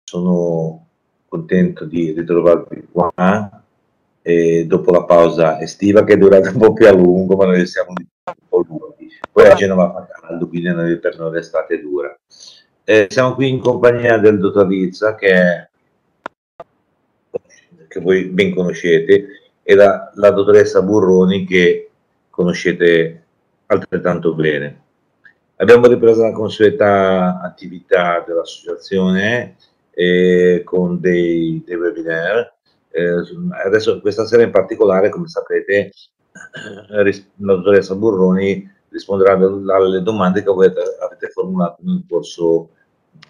sono contento di ritrovarvi qua dopo la pausa estiva che è durata un po' più a lungo, ma noi siamo un po' lunghi. Poi a Genova fa caldo, quindi per noi l'estate è dura. Siamo qui in compagnia del dottor Rizza, che voi ben conoscete, e la dottoressa Burroni, che conoscete altrettanto bene. Abbiamo ripreso la consueta attività dell'associazione con dei webinar. Adesso, questa sera in particolare, come sapete, la dottoressa Burroni risponderà alle domande che avete formulato nel corso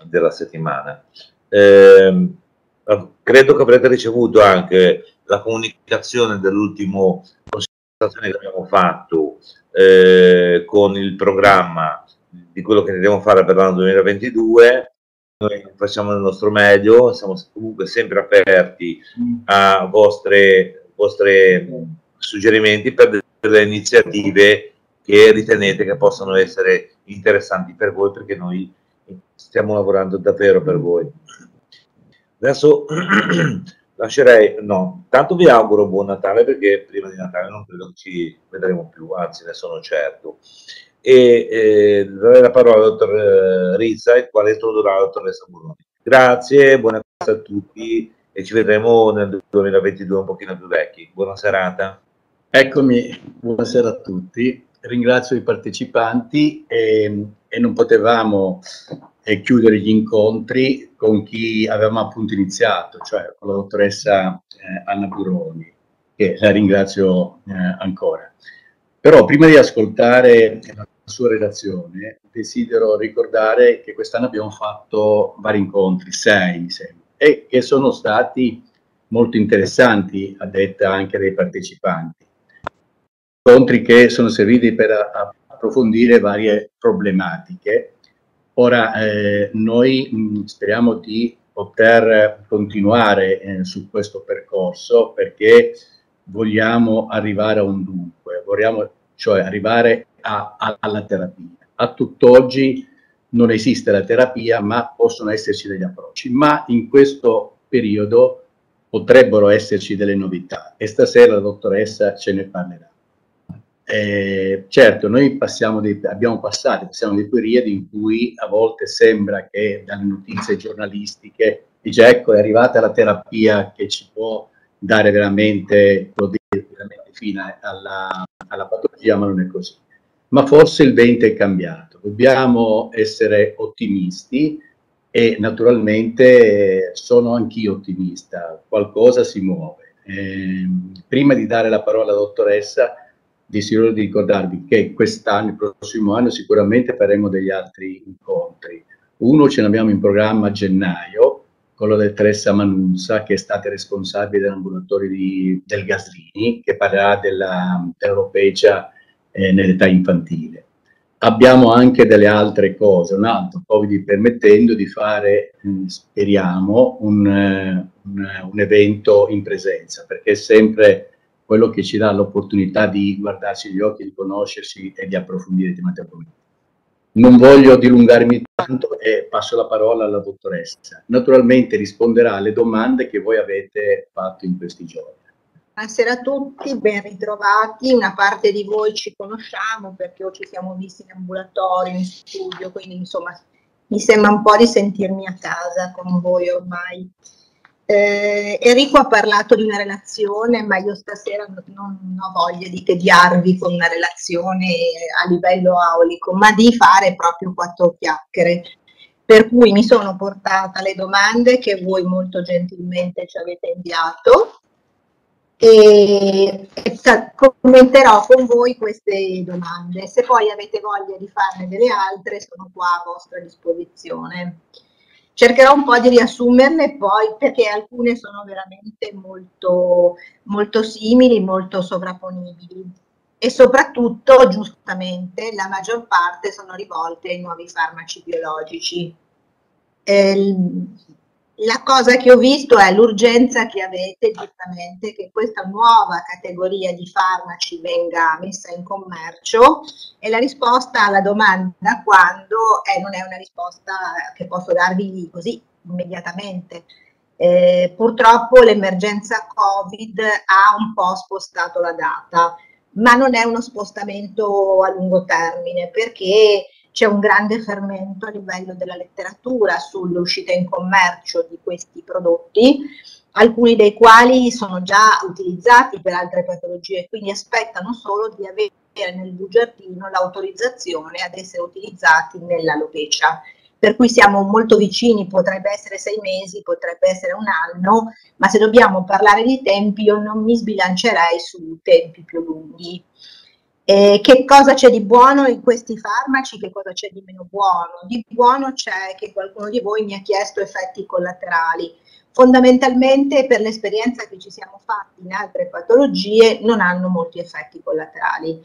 della settimana. Credo che avrete ricevuto anche la comunicazione dell'ultimo consultazione che abbiamo fatto con il programma di quello che andiamo a fare per l'anno 2022. Noi facciamo il nostro meglio, siamo comunque sempre aperti a vostri suggerimenti per delle iniziative che ritenete che possano essere interessanti per voi, perché noi stiamo lavorando davvero per voi. Adesso lascerei, no, tanto vi auguro buon Natale, perché prima di Natale non credo che ci vedremo più, anzi ne sono certo. E darei la parola al dottor Rizza, il quale introdurrà la dottoressa Burroni. Grazie, buona festa a tutti e ci vedremo nel 2022 un pochino più vecchi. Buona serata. Eccomi, buonasera a tutti. Ringrazio i partecipanti e non potevamo chiudere gli incontri con chi avevamo appunto iniziato, cioè con la dottoressa Anna Burroni, che la ringrazio ancora. Però prima di ascoltare la sua relazione, desidero ricordare che quest'anno abbiamo fatto vari incontri, 6 mi sembra, e che sono stati molto interessanti, a detta anche dei partecipanti. Incontri che sono serviti per approfondire varie problematiche. Ora noi speriamo di poter continuare su questo percorso, perché vogliamo arrivare a un dunque, vogliamo cioè arrivare alla terapia. A tutt'oggi non esiste la terapia, ma possono esserci degli approcci, ma in questo periodo potrebbero esserci delle novità e stasera la dottoressa ce ne parlerà. Certo, noi passiamo dei periodi in cui a volte sembra che dalle notizie giornalistiche dice ecco è arrivata la terapia che ci può dare veramente fine alla patologia, ma non è così. Ma forse il vento è cambiato, dobbiamo essere ottimisti e naturalmente sono anch'io ottimista, qualcosa si muove. Prima di dare la parola alla dottoressa, desidero di ricordarvi che quest'anno, il prossimo anno, sicuramente faremo degli altri incontri. Uno ce l'abbiamo in programma a gennaio, quello del Teresa Manunza, che è stata responsabile dell'ambulatorio del Gaslini, che parlerà dell'alopecia nell'età infantile. Abbiamo anche delle altre cose, un altro, Covid permettendo, di fare, speriamo, un evento in presenza, perché è sempre quello che ci dà l'opportunità di guardarci gli occhi, di conoscersi e di approfondire determinati argomenti. Non voglio dilungarmi tanto e passo la parola alla dottoressa. Naturalmente risponderà alle domande che voi avete fatto in questi giorni. Buonasera a tutti, ben ritrovati. Una parte di voi ci conosciamo perché o ci siamo visti in ambulatorio, in studio, quindi insomma mi sembra un po' di sentirmi a casa con voi ormai. Enrico ha parlato di una relazione, ma io stasera non ho voglia di tediarvi con una relazione a livello aulico, ma di fare proprio 4 chiacchiere. Per cui mi sono portata le domande che voi molto gentilmente ci avete inviato e commenterò con voi queste domande. Se poi avete voglia di farne delle altre, sono qua a vostra disposizione. Cercherò un po' di riassumerle poi, perché alcune sono veramente molto, molto simili, molto sovrapponibili e soprattutto, giustamente, la maggior parte sono rivolte ai nuovi farmaci biologici. La cosa che ho visto è l'urgenza che avete, giustamente, che questa nuova categoria di farmaci venga messa in commercio, e la risposta alla domanda quando non è una risposta che posso darvi così immediatamente. Purtroppo l'emergenza Covid ha un po' spostato la data, ma non è uno spostamento a lungo termine, perché c'è un grande fermento a livello della letteratura sull'uscita in commercio di questi prodotti, alcuni dei quali sono già utilizzati per altre patologie, quindi aspettano solo di avere nel bugiardino l'autorizzazione ad essere utilizzati nell'alopecia. Per cui siamo molto vicini, potrebbe essere 6 mesi, potrebbe essere un anno, ma se dobbiamo parlare di tempi io non mi sbilancerei su tempi più lunghi. Che cosa c'è di buono in questi farmaci, che cosa c'è di meno buono? Di buono c'è che qualcuno di voi mi ha chiesto effetti collaterali. Fondamentalmente, per l'esperienza che ci siamo fatti in altre patologie, non hanno molti effetti collaterali.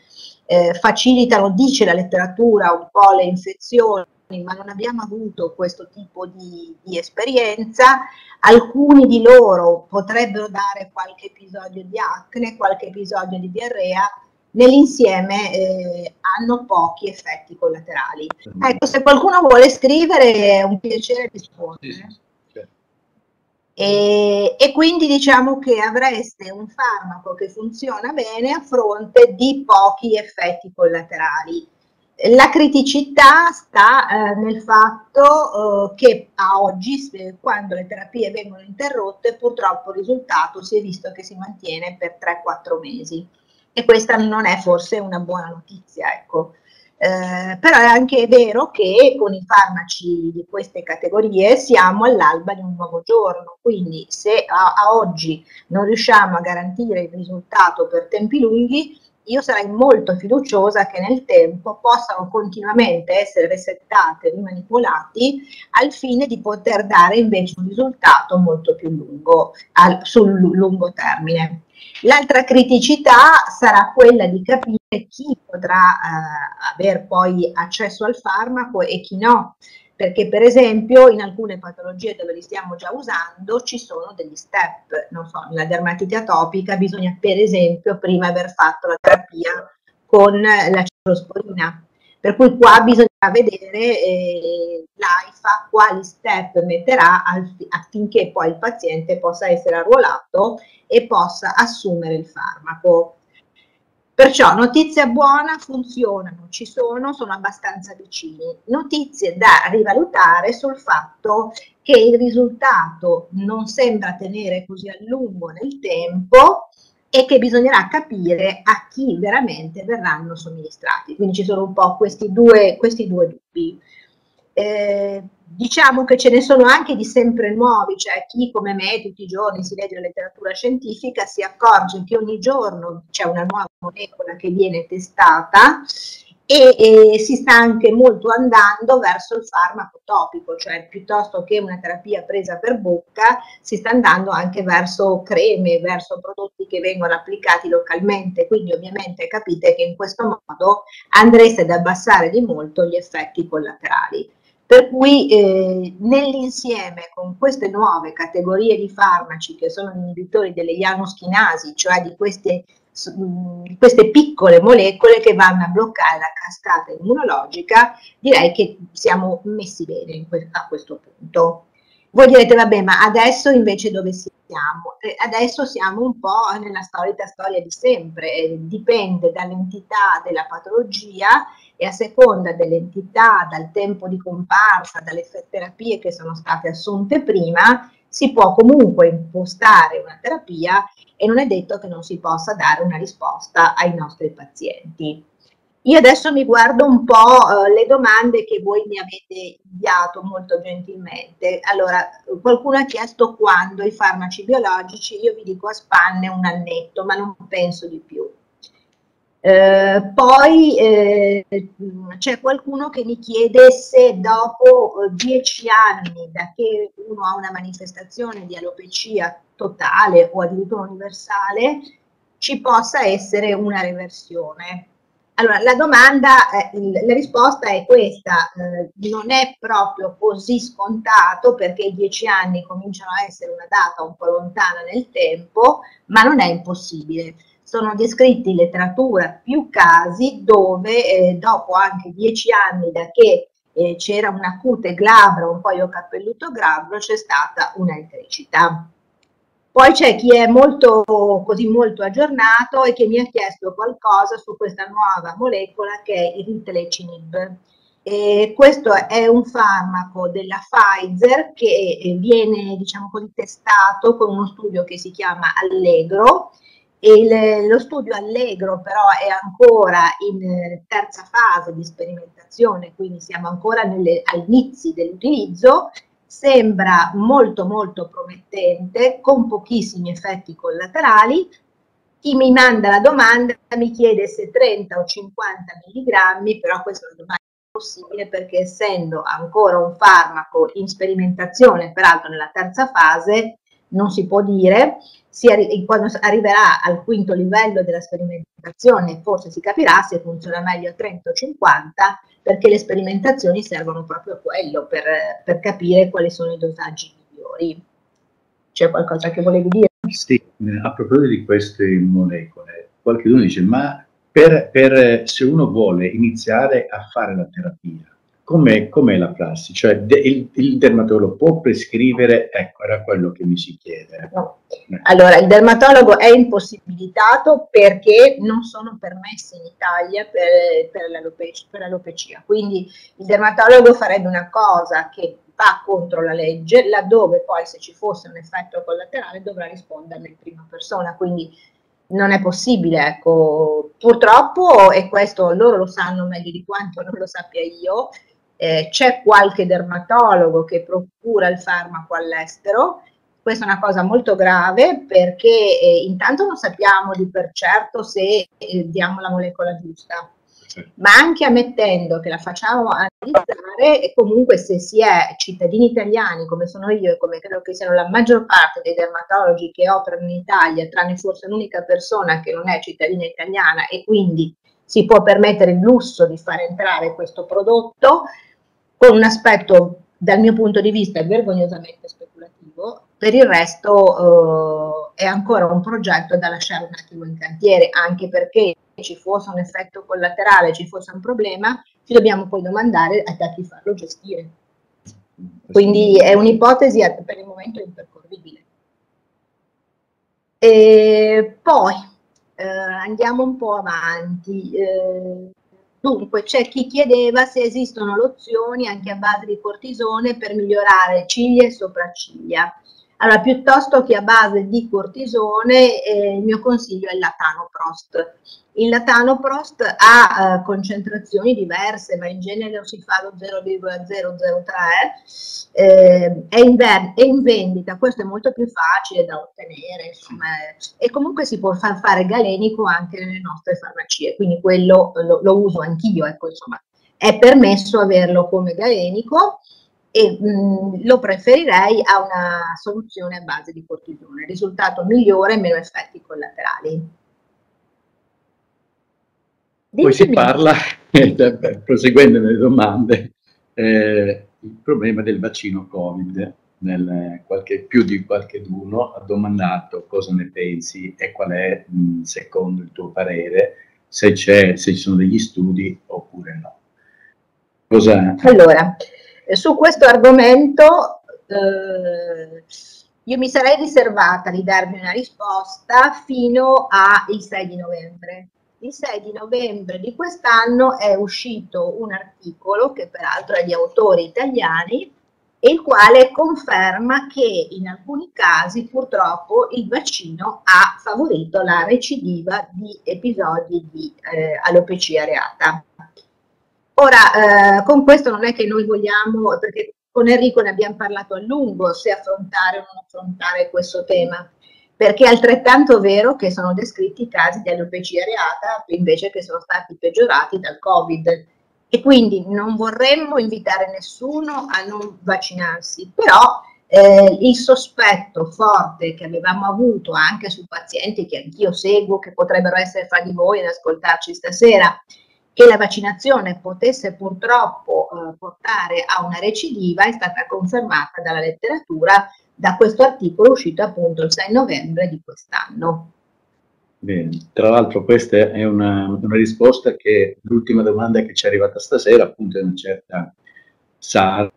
Facilitano, dice la letteratura, un po' le infezioni, ma non abbiamo avuto questo tipo di esperienza. Alcuni di loro potrebbero dare qualche episodio di acne, qualche episodio di diarrea, nell'insieme hanno pochi effetti collaterali. Ecco, se qualcuno vuole scrivere è un piacere rispondere. E quindi diciamo che avreste un farmaco che funziona bene a fronte di pochi effetti collaterali. La criticità sta nel fatto che a oggi, quando le terapie vengono interrotte, purtroppo il risultato si è visto che si mantiene per 3-4 mesi. E questa non è forse una buona notizia, ecco. Però è anche vero che con i farmaci di queste categorie siamo all'alba di un nuovo giorno, quindi se a oggi non riusciamo a garantire il risultato per tempi lunghi, io sarei molto fiduciosa che nel tempo possano continuamente essere resettate, rimanipolati al fine di poter dare invece un risultato molto più lungo, sul lungo termine. L'altra criticità sarà quella di capire chi potrà aver poi accesso al farmaco e chi no, perché per esempio in alcune patologie dove li stiamo già usando ci sono degli step, non so, nella dermatite atopica bisogna per esempio prima aver fatto la terapia con la cefalosporina, per cui qua bisogna vedere l'AIFA quali step metterà affinché poi il paziente possa essere arruolato e possa assumere il farmaco. Perciò notizia buona, funzionano, ci sono abbastanza vicini. Notizie da rivalutare sul fatto che il risultato non sembra tenere così a lungo nel tempo e che bisognerà capire a chi veramente verranno somministrati. Quindi ci sono un po' questi due dubbi. Diciamo che ce ne sono anche di sempre nuovi, cioè chi come me tutti i giorni si legge la letteratura scientifica si accorge che ogni giorno c'è una nuova molecola che viene testata e si sta anche molto andando verso il farmaco topico, cioè piuttosto che una terapia presa per bocca si sta andando anche verso creme, verso prodotti che vengono applicati localmente, quindi ovviamente capite che in questo modo andreste ad abbassare di molto gli effetti collaterali. Per cui nell'insieme con queste nuove categorie di farmaci che sono inibitori delle ionoschinasi, cioè di queste piccole molecole che vanno a bloccare la cascata immunologica, direi che siamo messi bene a questo punto. Voi direte, vabbè, ma adesso invece dove siamo? Adesso siamo un po' nella solita storia di sempre, dipende dall'entità della patologia e a seconda dell'entità, dal tempo di comparsa, dalle terapie che sono state assunte prima, si può comunque impostare una terapia e non è detto che non si possa dare una risposta ai nostri pazienti. Io adesso mi guardo un po' le domande che voi mi avete inviato molto gentilmente. Allora, qualcuno ha chiesto quando i farmaci biologici, io vi dico a spanne un annetto, ma non penso di più. Poi c'è qualcuno che mi chiede se dopo 10 anni da che uno ha una manifestazione di alopecia totale o addirittura universale ci possa essere una reversione. Allora, la domanda, la risposta è questa, non è proprio così scontato perché i 10 anni cominciano a essere una data un po' lontana nel tempo, ma non è impossibile. Sono descritti in letteratura più casi dove dopo anche 10 anni da che c'era una cute glabra, un foglio capelluto glabro, c'è stata una crescita. Poi c'è chi è molto aggiornato e che mi ha chiesto qualcosa su questa nuova molecola che è il Ritlecinib. Questo è un farmaco della Pfizer che viene, diciamo così, testato con uno studio che si chiama Allegro. Lo studio Allegro però è ancora in terza fase di sperimentazione, quindi siamo ancora all'inizio dell'utilizzo. Sembra molto promettente, con pochissimi effetti collaterali. Chi mi manda la domanda mi chiede se 30 o 50 milligrammi, però questa è una domanda impossibile perché essendo ancora un farmaco in sperimentazione, peraltro nella terza fase, non si può dire. Quando arriverà al quinto livello della sperimentazione forse si capirà se funziona meglio a 30 o 50, perché le sperimentazioni servono proprio a quello, per capire quali sono i dosaggi migliori. C'è qualcosa che volevi dire? Sì, a proposito di queste molecole, qualcuno dice, ma se uno vuole iniziare a fare la terapia, com'è la prassi? Cioè il dermatologo può prescrivere, ecco, era quello che mi si chiede. No. Allora, il dermatologo è impossibilitato perché non sono permessi in Italia per l'alopecia, quindi il dermatologo farebbe una cosa che va contro la legge, laddove poi se ci fosse un effetto collaterale dovrà risponderne in prima persona, quindi non è possibile, ecco, purtroppo, e questo loro lo sanno meglio di quanto non lo sappia io, c'è qualche dermatologo che procura il farmaco all'estero. Questa è una cosa molto grave perché intanto non sappiamo di per certo se diamo la molecola giusta, ma anche ammettendo che la facciamo analizzare, e comunque se si è cittadini italiani come sono io e come credo che siano la maggior parte dei dermatologi che operano in Italia, tranne forse l'unica persona che non è cittadina italiana e quindi si può permettere il lusso di far entrare questo prodotto, con un aspetto dal mio punto di vista vergognosamente speculativo. Per il resto è ancora un progetto da lasciare un attimo in cantiere, anche perché ci fosse un effetto collaterale, ci fosse un problema, ci dobbiamo poi domandare a chi farlo gestire. Quindi è un'ipotesi per il momento impercorribile. E poi andiamo un po' avanti. Dunque, c'è chi chiedeva se esistono lozioni anche a base di cortisone per migliorare ciglia e sopracciglia. Allora, piuttosto che a base di cortisone, il mio consiglio è il Latanoprost. Il Latanoprost ha concentrazioni diverse, ma in genere lo si fa allo 0,003, è in vendita, questo è molto più facile da ottenere, insomma, e comunque si può fare galenico anche nelle nostre farmacie, quindi quello lo uso anch'io, ecco, insomma, è permesso averlo come galenico. E lo preferirei a una soluzione a base di cortisone, risultato migliore e meno effetti collaterali. Poi si parla, proseguendo nelle domande, il problema del vaccino Covid. Più di qualcheduno ha domandato cosa ne pensi e qual è, secondo il tuo parere, se ci sono degli studi oppure no. Allora, su questo argomento io mi sarei riservata di darvi una risposta fino al 6 di novembre. Il 6 di novembre di quest'anno è uscito un articolo, che peraltro è di autori italiani, il quale conferma che in alcuni casi purtroppo il vaccino ha favorito la recidiva di episodi di alopecia areata. Ora, con questo non è che noi vogliamo, perché con Enrico ne abbiamo parlato a lungo, se affrontare o non affrontare questo tema, perché è altrettanto vero che sono descritti casi di alopecia areata invece che sono stati peggiorati dal Covid, e quindi non vorremmo invitare nessuno a non vaccinarsi, però il sospetto forte che avevamo avuto anche su pazienti che anch'io seguo, che potrebbero essere fra di voi ad ascoltarci stasera, che la vaccinazione potesse purtroppo portare a una recidiva, è stata confermata dalla letteratura, da questo articolo uscito appunto il 6 novembre di quest'anno. Bene, tra l'altro questa è una risposta che l'ultima domanda che ci è arrivata stasera appunto è una certa Sara,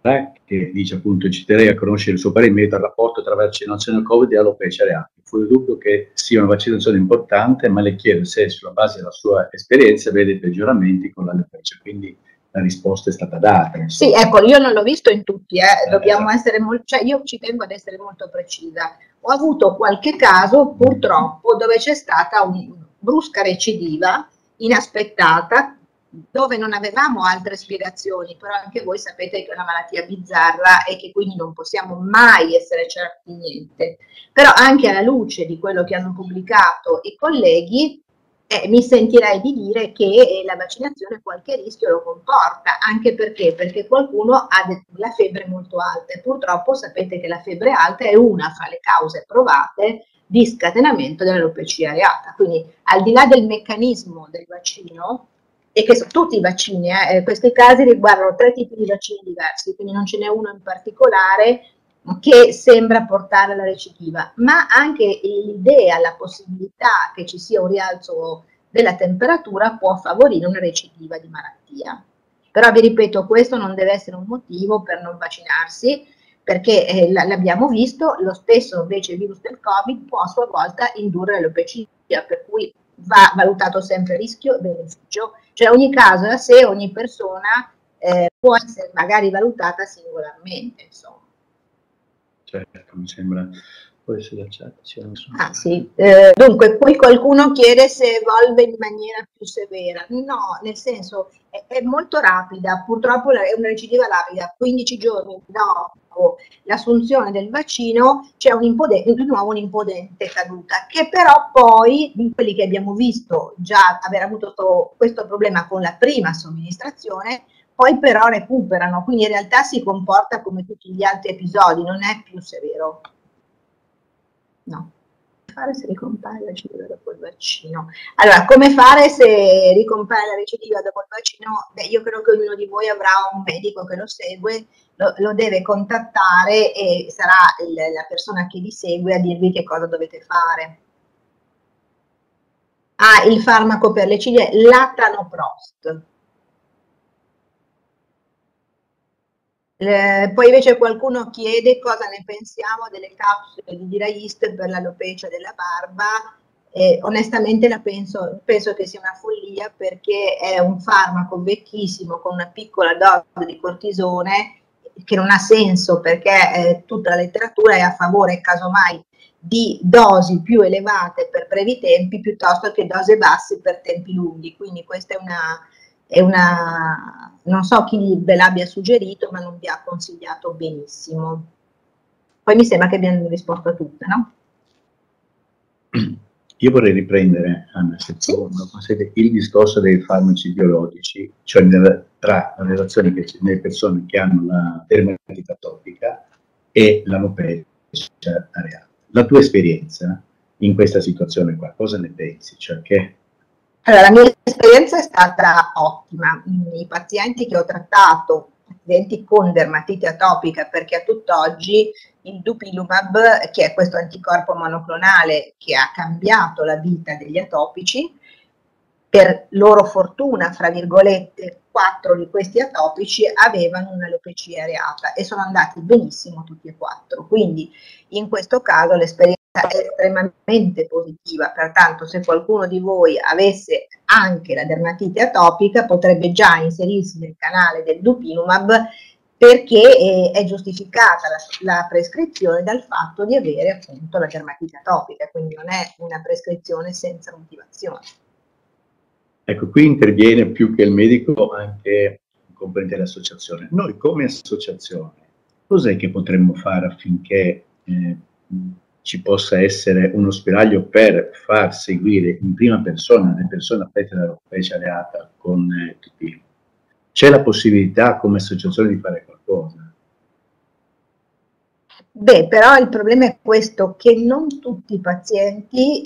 che dice appunto: ci terrei a conoscere il suo parere in merito al rapporto tra vaccinazione Covid e alopecia areata. Fuori dubbio che sia una vaccinazione importante, ma le chiedo se sulla base della sua esperienza vede peggioramenti con l'alopecia. Quindi la risposta è stata data. Sì, ecco, io non l'ho visto in tutti, dobbiamo essere molto, cioè io ci tengo ad essere molto precisa. Ho avuto qualche caso, purtroppo, dove c'è stata una brusca recidiva, inaspettata, dove non avevamo altre spiegazioni, però anche voi sapete che è una malattia bizzarra e che quindi non possiamo mai essere certi di niente. Però anche alla luce di quello che hanno pubblicato i colleghi, mi sentirei di dire che la vaccinazione qualche rischio lo comporta, anche perché qualcuno ha la febbre molto alta e purtroppo sapete che la febbre alta è una fra le cause provate di scatenamento dell'alopecia areata. Quindi al di là del meccanismo del vaccino, e che sono tutti i vaccini, questi casi riguardano 3 tipi di vaccini diversi, quindi non ce n'è uno in particolare che sembra portare alla recidiva, ma anche l'idea, la possibilità che ci sia un rialzo della temperatura può favorire una recidiva di malattia. Però vi ripeto, questo non deve essere un motivo per non vaccinarsi, perché l'abbiamo visto, lo stesso invece il virus del Covid può a sua volta indurre l'alopecia, per cui va valutato sempre rischio e beneficio, cioè ogni caso è a sé, ogni persona può essere magari valutata singolarmente, insomma. Certo, mi sembra. Poi se la chat c'è sì. Dunque, poi qualcuno chiede se evolve in maniera più severa. No, nel senso è molto rapida, purtroppo è una recidiva rapida. 15 giorni dopo l'assunzione del vaccino c'è di nuovo un'impotente caduta, che però poi, di quelli che abbiamo visto già aver avuto questo problema con la prima somministrazione, poi però recuperano, quindi in realtà si comporta come tutti gli altri episodi, non è più severo. No. Fare se ricompare la recidiva dopo il vaccino? Allora, come fare se ricompare la recidiva dopo il vaccino? Beh, io credo che ognuno di voi avrà un medico che lo segue, lo deve contattare e sarà la persona che vi segue a dirvi che cosa dovete fare. Il farmaco per le ciglia, l'Atanoprost. Poi invece qualcuno chiede cosa ne pensiamo delle capsule di Diraist per l'alopecia della barba. Onestamente penso che sia una follia, perché è un farmaco vecchissimo con una piccola dose di cortisone che non ha senso, perché tutta la letteratura è a favore casomai di dosi più elevate per brevi tempi piuttosto che dosi basse per tempi lunghi. Quindi questa non so chi ve l'abbia suggerito, ma non vi ha consigliato benissimo. Poi mi sembra che abbiamo risposto a tutte, no? Io vorrei riprendere, Anna, se tu lo consente, il discorso dei farmaci biologici, cioè tra la relazione che c'è nelle persone che hanno la dermatite atopica e l'alopecia areata. La tua esperienza in questa situazione qua, cosa ne pensi? Cioè Allora, la mia esperienza è stata ottima. I pazienti che ho trattato, pazienti con dermatite atopica, perché a tutt'oggi il Dupilumab, che è questo anticorpo monoclonale che ha cambiato la vita degli atopici, per loro fortuna, fra virgolette, 4 di questi atopici avevano un'alopecia areata e sono andati benissimo tutti e 4. Quindi in questo caso l'esperienza è estremamente positiva, pertanto se qualcuno di voi avesse anche la dermatite atopica potrebbe già inserirsi nel canale del Dupilumab, perché è giustificata la prescrizione dal fatto di avere appunto la dermatite atopica, quindi non è una prescrizione senza motivazione. Ecco, qui interviene più che il medico anche un componente dell'associazione. Noi come associazione, cos'è che potremmo fare affinché ci possa essere uno spiraglio per far seguire in prima persona le persone affette dall'alopecia areata con TP? C'è la possibilità come associazione di fare qualcosa? Beh, però il problema è questo, che non tutti i pazienti,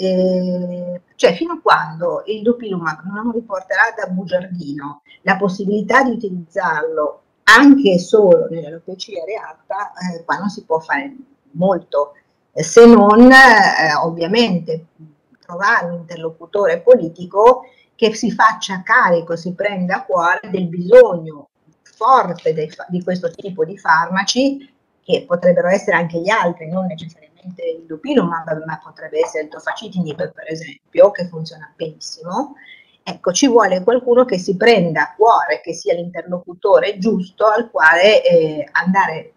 cioè fino a quando il Dupilumab non riporterà da bugiardino la possibilità di utilizzarlo anche solo nell'alopecia areata, qua non si può fare molto, se non ovviamente trovare un interlocutore politico che si faccia carico, si prenda a cuore del bisogno forte di questo tipo di farmaci, che potrebbero essere anche gli altri, non necessariamente il dupilum, ma potrebbe essere il tofacitinib, per esempio, che funziona benissimo. Ecco, ci vuole qualcuno che si prenda a cuore, che sia l'interlocutore giusto al quale andare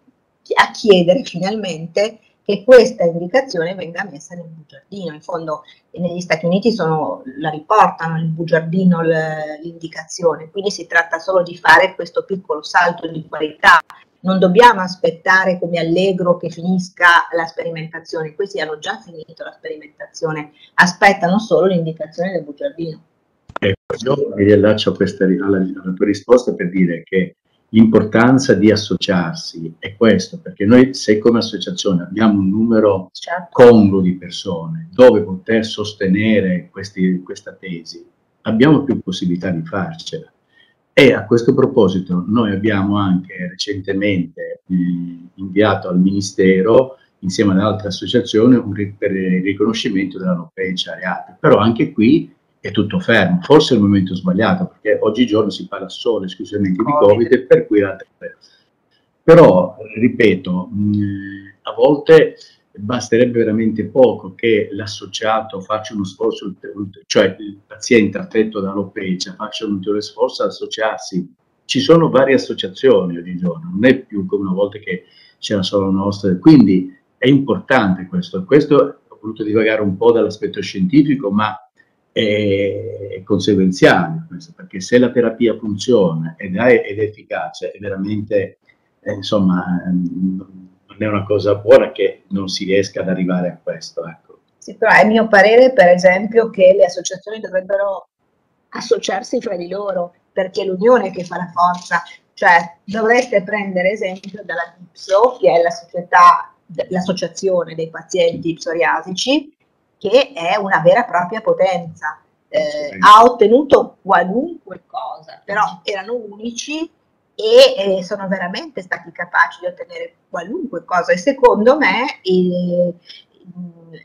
a chiedere finalmente che questa indicazione venga messa nel bugiardino. In fondo negli Stati Uniti la riportano il bugiardino l'indicazione, quindi si tratta solo di fare questo piccolo salto di qualità. Non dobbiamo aspettare come Allegro che finisca la sperimentazione, questi hanno già finito la sperimentazione, aspettano solo l'indicazione del bugiardino. Ecco, io mi riallaccio alla tua risposta per dire che l'importanza di associarsi è questo, perché noi se come associazione abbiamo un numero congruo di persone dove poter sostenere questa tesi, abbiamo più possibilità di farcela. E a questo proposito noi abbiamo anche recentemente inviato al Ministero, insieme ad altre associazioni, per il riconoscimento dell'alopecia areata. Però anche qui è tutto fermo, forse è il momento sbagliato, perché oggigiorno si parla solo esclusivamente di Covid, e per cui l'altra. Però, ripeto, a volte basterebbe veramente poco che l'associato faccia uno sforzo, cioè il paziente affetto da alopecia faccia un ulteriore sforzo ad associarsi. Ci sono varie associazioni oggigiorno, non è più come una volta che c'era solo la nostra, quindi è importante questo. Questo ho voluto divagare un po' dall'aspetto scientifico, ma è conseguenziale questo, perché se la terapia funziona ed è efficace, è veramente, insomma, non è una cosa buona che non si riesca ad arrivare a questo. Ecco. Sì, però è mio parere, per esempio, che le associazioni dovrebbero associarsi fra di loro, perché è l'unione che fa la forza. Cioè, dovreste prendere esempio dalla DIPSO, che è l'associazione dei pazienti psoriasici, che è una vera e propria potenza. Ha ottenuto qualunque cosa, però erano unici e sono veramente stati capaci di ottenere qualunque cosa. E secondo me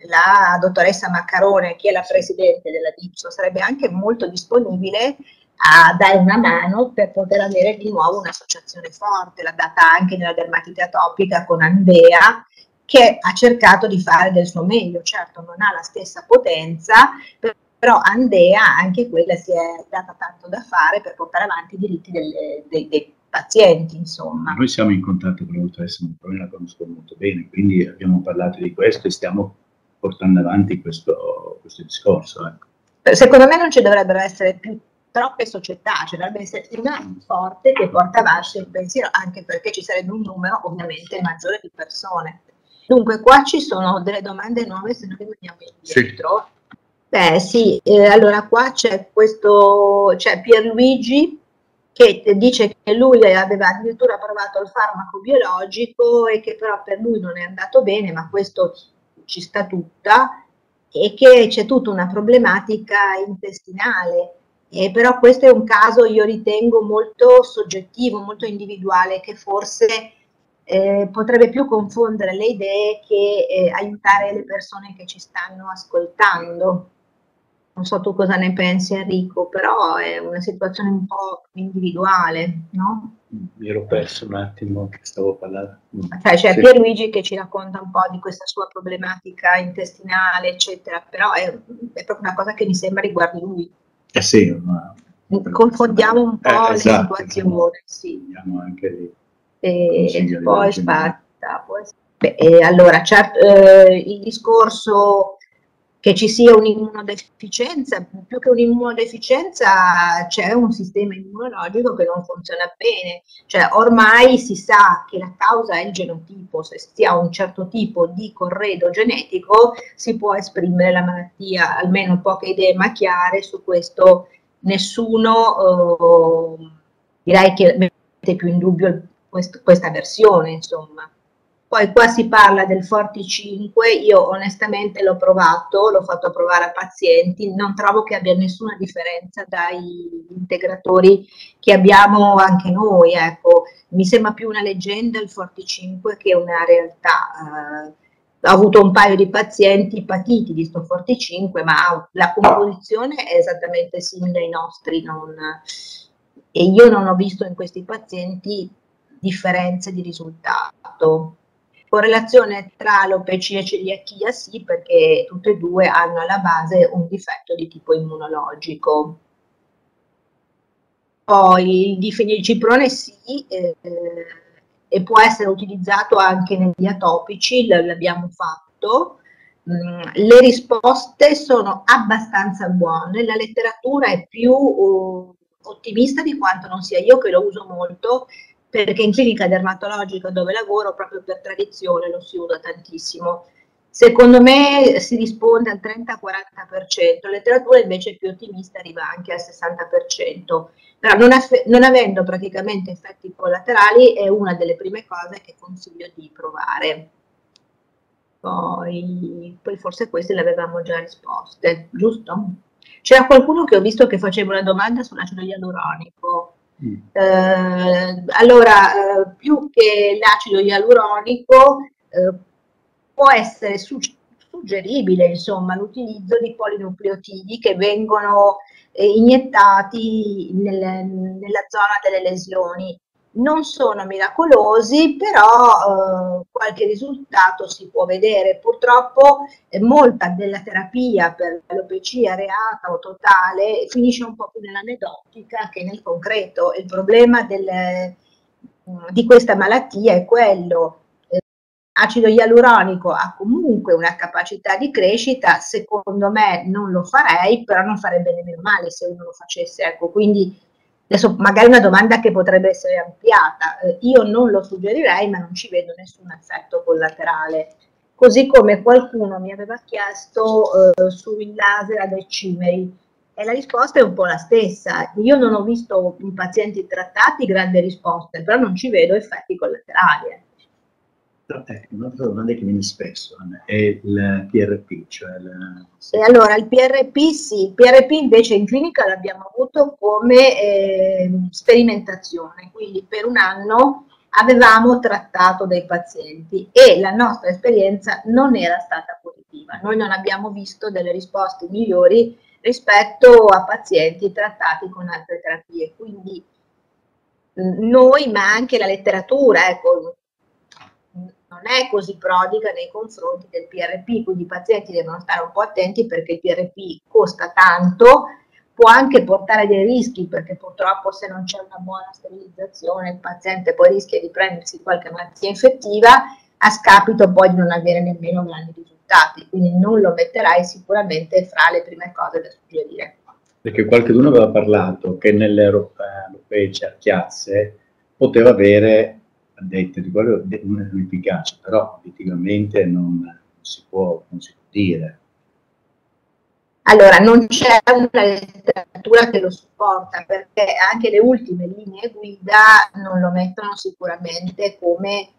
la dottoressa Maccarone, che è la presidente della DIPSO, sarebbe anche molto disponibile a dare una mano per poter avere di nuovo un'associazione forte. L'ha data anche nella dermatite atopica con Andea, che ha cercato di fare del suo meglio. Certo non ha la stessa potenza, però Andea anche quella si è data tanto da fare per portare avanti i diritti dei pazienti, insomma. Noi siamo in contatto con la dottoressa Maccarone, la conosco molto bene, quindi abbiamo parlato di questo e stiamo portando avanti questo discorso. Ecco. Secondo me non ci dovrebbero essere più troppe società, ci dovrebbe essere una forte che porta avanti il pensiero, anche perché ci sarebbe un numero ovviamente maggiore di persone. Dunque qua ci sono delle domande nuove, se noi rimaniamo indietro. Sì. Beh sì, allora qua c'è Pierluigi che dice che lui aveva addirittura provato il farmaco biologico e che però per lui non è andato bene, ma questo ci sta tutta, e che c'è tutta una problematica intestinale. Però questo è un caso, io ritengo, molto soggettivo, molto individuale, che forse potrebbe più confondere le idee che aiutare le persone che ci stanno ascoltando. Non so tu cosa ne pensi, Enrico, però è una situazione un po' individuale, no? Mi ero perso un attimo che stavo parlando. Cioè, c'è sì. Pierluigi che ci racconta un po' di questa sua problematica intestinale, eccetera, però è proprio una cosa che mi sembra riguardi lui. Sì, ma confondiamo un po' le situazioni, sì. Anche lì. E poi aspetta, allora, certo, il discorso che ci sia un'immunodeficienza, più che un'immunodeficienza c'è un sistema immunologico che non funziona bene, cioè ormai si sa che la causa è il genotipo, se si ha un certo tipo di corredo genetico si può esprimere la malattia, almeno poche idee ma chiare su questo, nessuno direi che mette più in dubbio questa versione, insomma. Poi qua si parla del Forti 5, io onestamente l'ho provato, l'ho fatto provare a pazienti, non trovo che abbia nessuna differenza dai integratori che abbiamo anche noi, ecco. Mi sembra più una leggenda il Forti 5 che una realtà. Ho avuto un paio di pazienti patiti di sto Forti 5, ma la composizione è esattamente simile ai nostri, e io non ho visto in questi pazienti differenze di risultato. Correlazione tra alopecia e celiachia sì, perché tutte e due hanno alla base un difetto di tipo immunologico. Poi il difenilciprone sì, e può essere utilizzato anche negli atopici, l'abbiamo fatto. Le risposte sono abbastanza buone, la letteratura è più ottimista di quanto non sia io, che lo uso molto, perché in clinica dermatologica dove lavoro, proprio per tradizione, lo si usa tantissimo. Secondo me si risponde al 30-40%, la letteratura invece più ottimista arriva anche al 60%, però non avendo praticamente effetti collaterali è una delle prime cose che consiglio di provare. Poi forse queste le avevamo già risposte, giusto? C'era qualcuno che ho visto che faceva una domanda sull'acido ialuronico. Allora, più che l'acido ialuronico, può essere suggeribile, insomma, l'utilizzo di polinucleotidi che vengono iniettati nella zona delle lesioni. Non sono miracolosi, però qualche risultato si può vedere. Purtroppo molta della terapia per l'alopecia areata o totale finisce un po' più nell'aneddotica che nel concreto. Il problema di questa malattia è quello. Acido ialuronico ha comunque una capacità di crescita, secondo me non lo farei, però non farebbe nemmeno male se uno lo facesse, ecco, quindi adesso magari una domanda che potrebbe essere ampliata, io non lo suggerirei, ma non ci vedo nessun effetto collaterale. Così come qualcuno mi aveva chiesto sul laser ad ecimeri, e la risposta è un po' la stessa. Io non ho visto in pazienti trattati grandi risposte, però non ci vedo effetti collaterali. Un'altra domanda che viene spesso è il PRP, cioè E allora il PRP sì, il PRP invece in clinica l'abbiamo avuto come sperimentazione, quindi per un anno avevamo trattato dei pazienti e la nostra esperienza non era stata positiva, noi non abbiamo visto delle risposte migliori rispetto a pazienti trattati con altre terapie, quindi noi, ma anche la letteratura, ecco, non è così prodiga nei confronti del PRP, quindi i pazienti devono stare un po' attenti perché il PRP costa tanto, può anche portare dei rischi perché purtroppo se non c'è una buona sterilizzazione il paziente poi rischia di prendersi qualche malattia infettiva a scapito poi di non avere nemmeno grandi risultati, quindi non lo metterai sicuramente fra le prime cose da suggerire. Perché qualcuno aveva parlato che nell'alopecia chiazze poteva avere detto di quello un'efficacia, però obiettivamente non si può dire. Allora, non c'è una letteratura che lo supporta, perché anche le ultime linee guida non lo mettono sicuramente come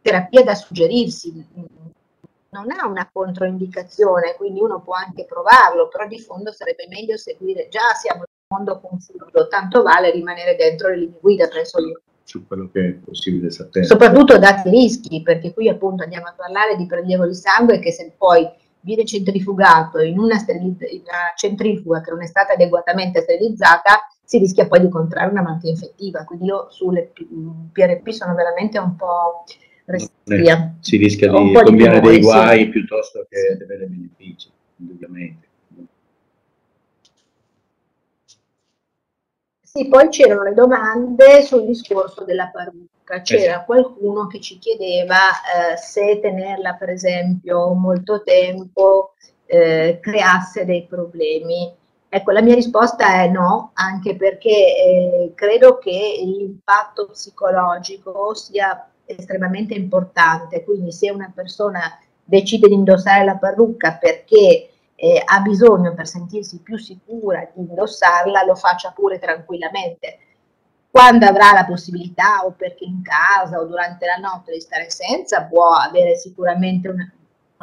terapia da suggerirsi. Non ha una controindicazione, quindi uno può anche provarlo, però di fondo sarebbe meglio seguire, già siamo in un mondo confuso, tanto vale rimanere dentro le linee guida, penso io. Su quello che è possibile sapere. Soprattutto dati i rischi, perché qui appunto andiamo a parlare di prelievo di sangue che se poi viene centrifugato in una centrifuga che non è stata adeguatamente sterilizzata, si rischia poi di contrarre una malattia infettiva. Quindi io sulle PRP sono veramente un po' restia. Si rischia di combinare dei guai sì, piuttosto che di avere benefici, indubbiamente. Sì, poi c'erano le domande sul discorso della parrucca. C'era qualcuno che ci chiedeva se tenerla per esempio molto tempo creasse dei problemi. Ecco, la mia risposta è no, anche perché credo che l'impatto psicologico sia estremamente importante, quindi se una persona decide di indossare la parrucca perché ha bisogno per sentirsi più sicura di indossarla, lo faccia pure tranquillamente. Quando avrà la possibilità o perché in casa o durante la notte di stare senza, può avere sicuramente una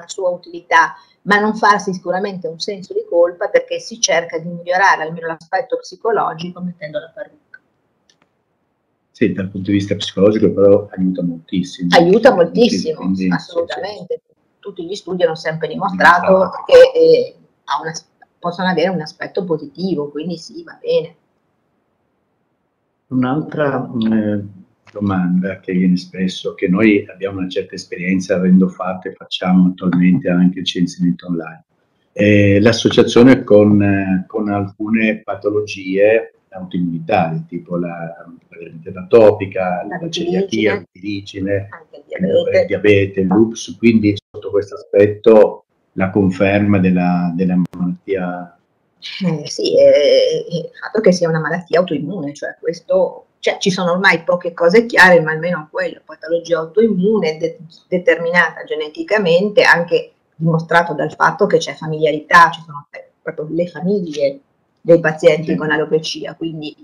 sua utilità, ma non farsi sicuramente un senso di colpa perché si cerca di migliorare almeno l'aspetto psicologico mettendo la parrucca. Sì, dal punto di vista psicologico però aiuta moltissimo. Aiuta moltissimo, quindi, assolutamente. Sì. Tutti gli studi hanno sempre dimostrato che ha possono avere un aspetto positivo, quindi sì, va bene. Un'altra domanda che viene spesso, che noi abbiamo una certa esperienza avendo fatto e facciamo attualmente anche il censimento online, l'associazione con alcune patologie autoimmunitarie, tipo la dermatite atopica, la celiachia, la vitigine, il diabete, il lupus, quindi sotto questo aspetto la conferma della malattia. Sì, il fatto che sia una malattia autoimmune, cioè questo, cioè ci sono ormai poche cose chiare, ma almeno quella patologia autoimmune determinata geneticamente, anche dimostrato dal fatto che c'è familiarità, ci sono proprio le famiglie dei pazienti con alopecia, quindi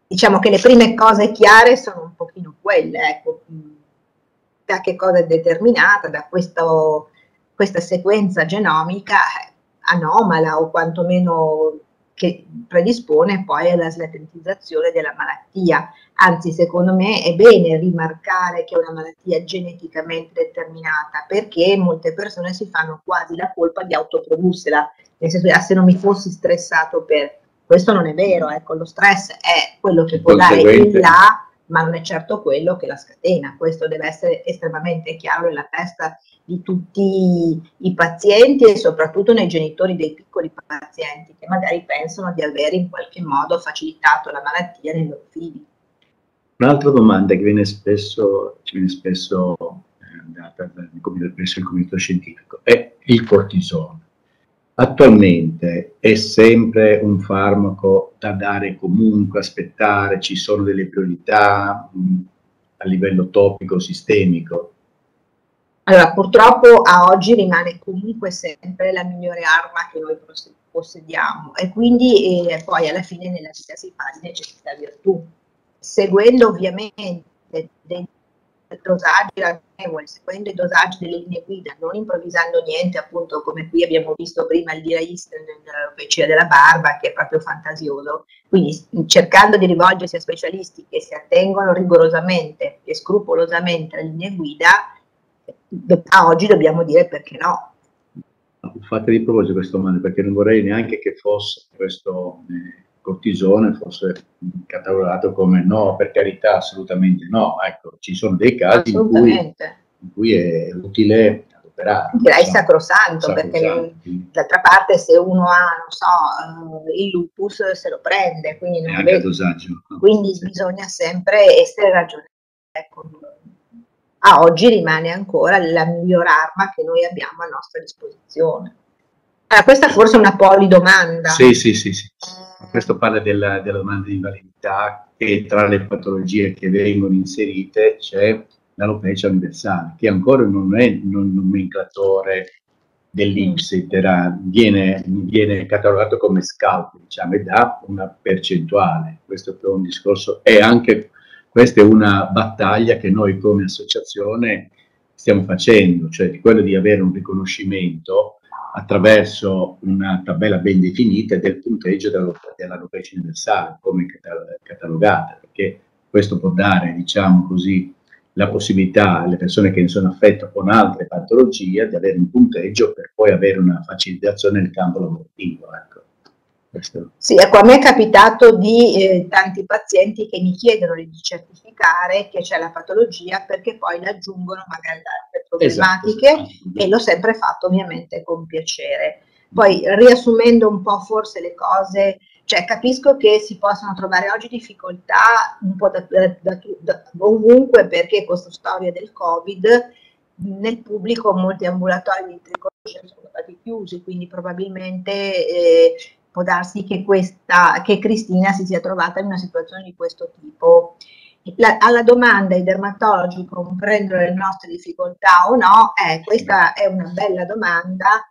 diciamo che le prime cose chiare sono un pochino quelle, ecco, da che cosa è determinata, da questa sequenza genomica anomala o quantomeno che predispone poi alla slatentizzazione della malattia. Anzi, secondo me è bene rimarcare che è una malattia geneticamente determinata, perché molte persone si fanno quasi la colpa di autoprodursela, nel senso che se non mi fossi stressato per... Questo non è vero, ecco, lo stress è quello che può dare il là, ma non è certo quello che la scatena. Questo deve essere estremamente chiaro nella testa di tutti i pazienti e soprattutto nei genitori dei piccoli pazienti che magari pensano di avere in qualche modo facilitato la malattia nei loro figli. Un'altra domanda che viene spesso data presso il comitato scientifico è il cortisone. Attualmente è sempre un farmaco da dare comunque, aspettare, ci sono delle priorità a livello topico, sistemico? Allora, purtroppo a oggi rimane comunque sempre la migliore arma che noi possediamo e quindi poi alla fine nella vita si fa di necessità virtù, seguendo ovviamente dei dosaggi ragionevoli, seguendo i dosaggi delle linee guida, non improvvisando niente, appunto come qui abbiamo visto prima il DIRAIST nell'alopecia della barba, che è proprio fantasioso, quindi cercando di rivolgersi a specialisti che si attengono rigorosamente e scrupolosamente alle linee guida. A oggi dobbiamo dire perché no. Fate di proposito questa domanda, perché non vorrei neanche che fosse questo cortisone fosse catalogato come no, per carità, assolutamente no. Ecco, ci sono dei casi in cui è utile adoperare. Direi sacrosanto, perché d'altra parte se uno ha, non so, il lupus se lo prende, quindi non anche a dosaggio. Quindi bisogna sempre essere ragionevoli. Ecco, a oggi rimane ancora la miglior arma che noi abbiamo a nostra disposizione. Allora, questa forse è una polidomanda. Sì. Questo parla della domanda di invalidità, che tra le patologie che vengono inserite c'è l'alopecia universale, che ancora non è un nomenclatore dell'INPS, viene catalogato come scalp, diciamo, e dà una percentuale. Questo è un discorso, e anche questa è una battaglia che noi come associazione stiamo facendo, cioè di quello di avere un riconoscimento attraverso una tabella ben definita del punteggio dell'alopecia universale come catalogata, perché questo può dare, diciamo così, la possibilità alle persone che ne sono affette con altre patologie di avere un punteggio per poi avere una facilitazione nel campo lavorativo. Ecco. Sì, ecco, a me è capitato di tanti pazienti che mi chiedono di certificare che c'è la patologia perché poi le aggiungono magari altre problematiche, esatto. E l'ho sempre fatto ovviamente con piacere. Poi riassumendo un po' forse le cose, cioè capisco che si possono trovare oggi difficoltà un po' da ovunque, perché con questa storia del Covid nel pubblico molti ambulatori di tricologia sono stati chiusi, quindi probabilmente può darsi che Cristina si sia trovata in una situazione di questo tipo. Alla domanda i dermatologi comprendono le nostre difficoltà o no, questa è una bella domanda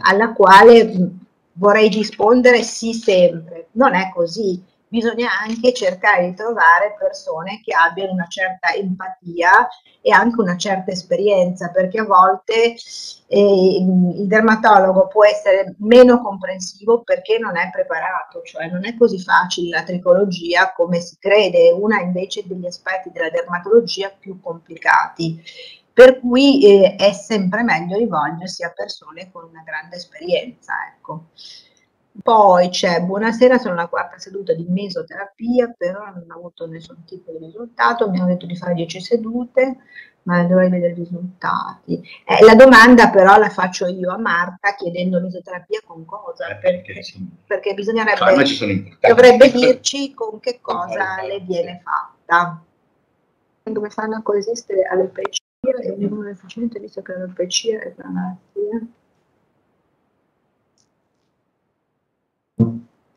alla quale vorrei rispondere sì sempre. Non è così, bisogna anche cercare di trovare persone che abbiano una certa empatia e anche una certa esperienza, perché a volte il dermatologo può essere meno comprensivo perché non è preparato, cioè non è così facile la tricologia come si crede, è una invece degli aspetti della dermatologia più complicati. per cui è sempre meglio rivolgersi a persone con una grande esperienza, ecco. Poi c'è: buonasera, sono la quarta seduta di mesoterapia, però non ho avuto nessun tipo di risultato, mi hanno detto di fare 10 sedute, ma dovrei vedere i risultati. La domanda però la faccio io a Marta, chiedendo mesoterapia con cosa, perché dovrebbe dirci con che cosa le viene fatta. Come fanno a coesistere alopecia e un efficiente, visto che l'alopecia è una malattia?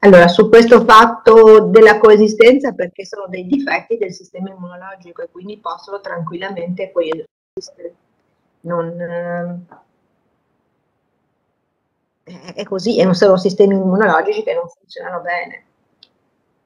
Allora, su questo fatto della coesistenza, perché sono dei difetti del sistema immunologico e quindi possono tranquillamente coesistere. È così, sono sistemi immunologici che non funzionano bene.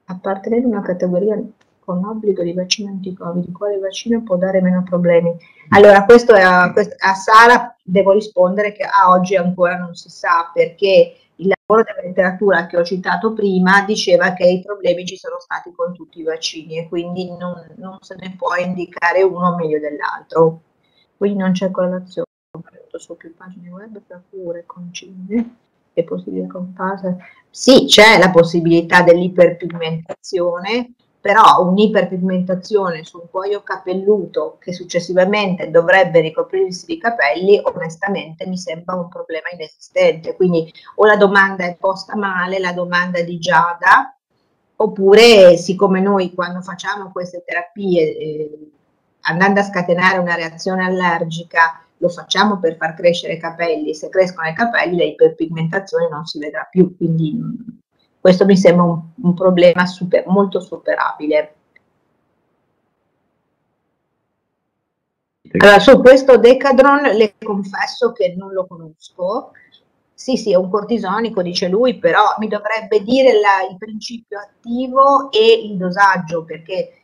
Appartenere a una categoria con obbligo di vaccino anti-Covid, quale vaccino può dare meno problemi? Allora, questo a Sara devo rispondere che a oggi ancora non si sa, perché il lavoro della letteratura che ho citato prima diceva che i problemi ci sono stati con tutti i vaccini e quindi non se ne può indicare uno meglio dell'altro. Quindi non c'è correlazione su più pagine web tra cure, concime e possibile comparsa. Sì, c'è la possibilità dell'iperpigmentazione, però un'iperpigmentazione su un cuoio capelluto che successivamente dovrebbe ricoprirsi di capelli, onestamente mi sembra un problema inesistente. Quindi o la domanda è posta male, la domanda di Giada, oppure siccome noi quando facciamo queste terapie andando a scatenare una reazione allergica lo facciamo per far crescere i capelli, se crescono i capelli l'iperpigmentazione non si vedrà più, quindi questo mi sembra un problema molto superabile. Allora, su questo Decadron le confesso che non lo conosco. Sì, è un cortisonico, dice lui, però mi dovrebbe dire il principio attivo e il dosaggio, perché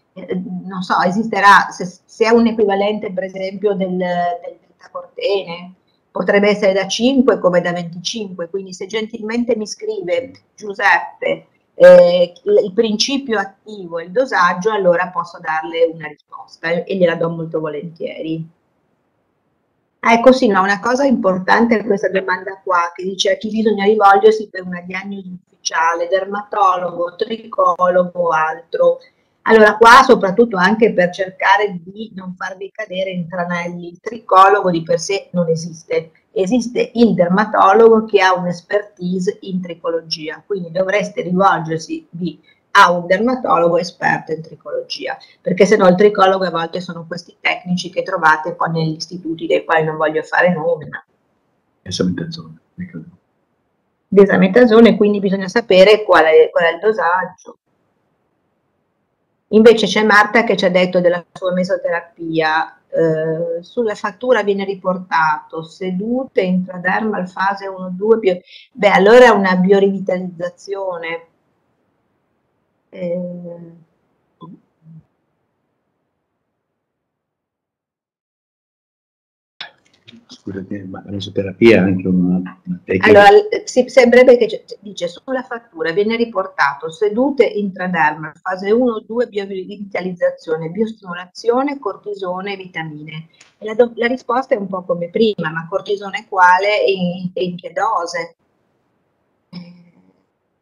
non so, esisterà, se è un equivalente per esempio del beta-cortene, potrebbe essere da 5 come da 25, quindi se gentilmente mi scrive Giuseppe il principio attivo e il dosaggio, allora posso darle una risposta e gliela do molto volentieri. Ecco, sì, no, una cosa importante è questa domanda qua, che dice a chi bisogna rivolgersi per una diagnosi ufficiale, dermatologo, tricologo o altro. Allora, qua soprattutto anche per cercare di non farvi cadere in tranelli, il tricologo di per sé non esiste, esiste il dermatologo che ha un'expertise in tricologia, quindi dovreste rivolgersi a un dermatologo esperto in tricologia, perché sennò il tricologo a volte sono questi tecnici che trovate poi negli istituti dei quali non voglio fare nomi. Desametazone, quindi bisogna sapere qual è il dosaggio. Invece c'è Marta che ci ha detto della sua mesoterapia, sulla fattura viene riportato sedute intradermal fase 1-2, beh allora è una biorivitalizzazione. Scusate, ma la mesoterapia è anche una tecnica. Allora, sembrerebbe che dice sulla fattura viene riportato sedute intradermal, fase 1-2, biorivitalizzazione, biostimolazione, cortisone e vitamine. E la risposta è un po' come prima, ma cortisone quale e in che dose?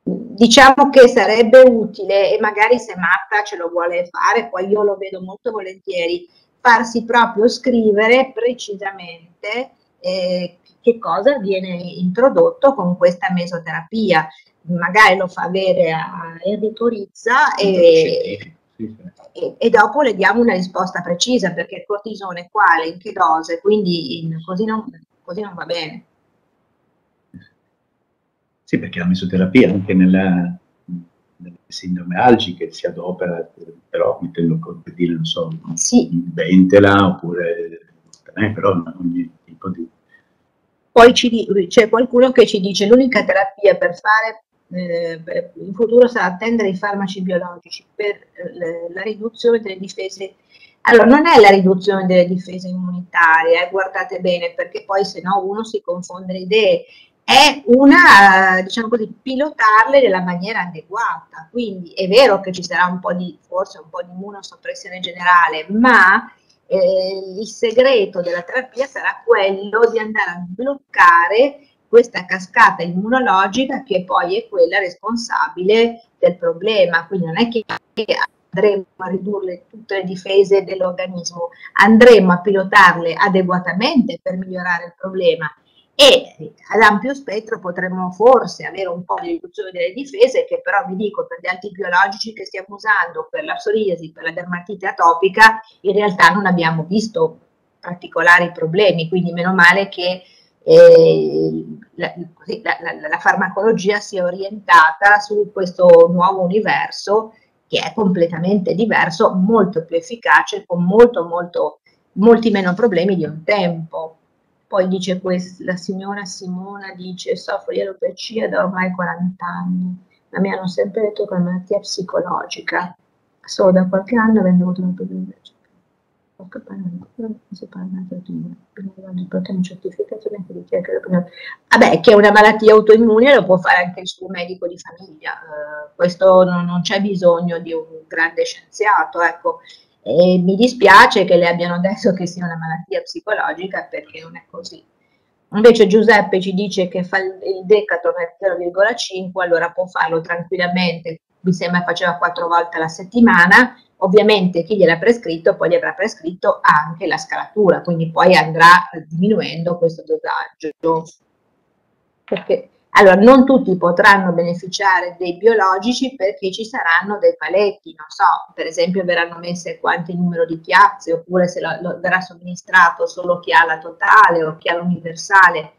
Diciamo che sarebbe utile, e magari se Marta ce lo vuole fare, poi io lo vedo molto volentieri, farsi proprio scrivere precisamente che cosa viene introdotto con questa mesoterapia. Magari lo fa avere a Enrico Rizza e dopo le diamo una risposta precisa, perché il cortisone quale, in che dose, quindi così non va bene. Sì, perché la mesoterapia anche nelle sindrome algiche si adopera, però mettendo per dire, non so, sì, ventela oppure però ogni tipo di... Poi c'è qualcuno che ci dice l'unica terapia per fare in futuro sarà attendere i farmaci biologici per la riduzione delle difese. Allora, non è la riduzione delle difese immunitarie, guardate bene, perché poi se no uno si confonde le idee. È una, diciamo così, pilotarle nella maniera adeguata. Quindi è vero che ci sarà forse un po' di immunosoppressione generale, ma il segreto della terapia sarà quello di andare a bloccare questa cascata immunologica che poi è quella responsabile del problema. Quindi non è che andremo a ridurre tutte le difese dell'organismo, andremo a pilotarle adeguatamente per migliorare il problema, e ad ampio spettro potremmo forse avere un po' di riduzione delle difese, che però vi dico, per gli antibiologici che stiamo usando per la psoriasi, per la dermatite atopica, in realtà non abbiamo visto particolari problemi, quindi meno male che la farmacologia sia orientata su questo nuovo universo che è completamente diverso, molto più efficace, con molti meno problemi di un tempo. Poi dice la signora Simona, dice: soffro di alopecia da ormai 40 anni, ma mi hanno sempre detto che è una malattia psicologica. Solo da qualche anno avendo avuto una problema invece. Vabbè, che è una malattia autoimmune lo può fare anche il suo medico di famiglia, questo non c'è bisogno di un grande scienziato, ecco. E mi dispiace che le abbiano detto che sia una malattia psicologica, perché non è così. Invece Giuseppe ci dice che fa il Decathlon al 0,5, allora può farlo tranquillamente, mi sembra faceva 4 volte alla settimana. Ovviamente chi gliel'ha prescritto poi gli avrà prescritto anche la scalatura, quindi poi andrà diminuendo questo dosaggio. Perché, allora, non tutti potranno beneficiare dei biologici, perché ci saranno dei paletti, non so, per esempio verranno messe quanti numero di chiazze, oppure se verrà somministrato solo chi ha la totale o chi ha l'universale.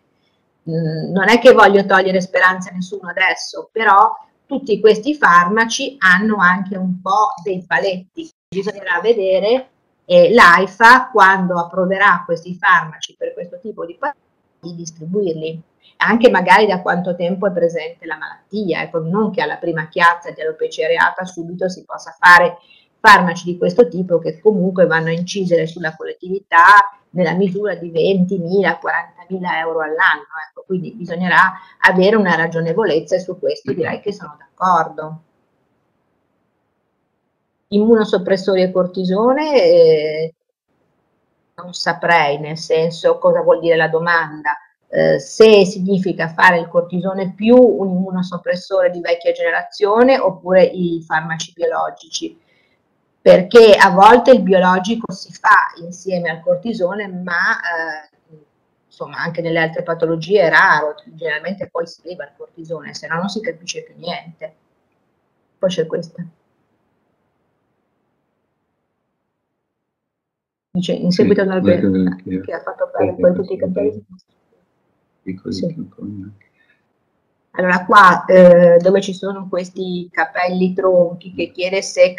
Non è che voglio togliere speranza a nessuno adesso, però tutti questi farmaci hanno anche un po' dei paletti. Bisognerà vedere l'AIFA, quando approverà questi farmaci per questo tipo di paletti, di distribuirli. Anche magari da quanto tempo è presente la malattia, ecco, non che alla prima chiazza di alopecia areata subito si possa fare farmaci di questo tipo, che comunque vanno a incidere sulla collettività nella misura di 20.000, 40.000 euro all'anno, ecco, quindi bisognerà avere una ragionevolezza, e su questo direi che sono d'accordo. Immunosoppressori e cortisone, non saprei, nel senso, cosa vuol dire la domanda. Se significa fare il cortisone più un immunosoppressore di vecchia generazione, oppure i farmaci biologici, perché a volte il biologico si fa insieme al cortisone, ma insomma anche nelle altre patologie è raro, generalmente poi si leva il cortisone, se no non si capisce più niente. Poi c'è questa. Dice, in seguito alla che ha fatto perdere poi tutti i capelli. Sì. Allora qua dove ci sono questi capelli tronchi, che chiede se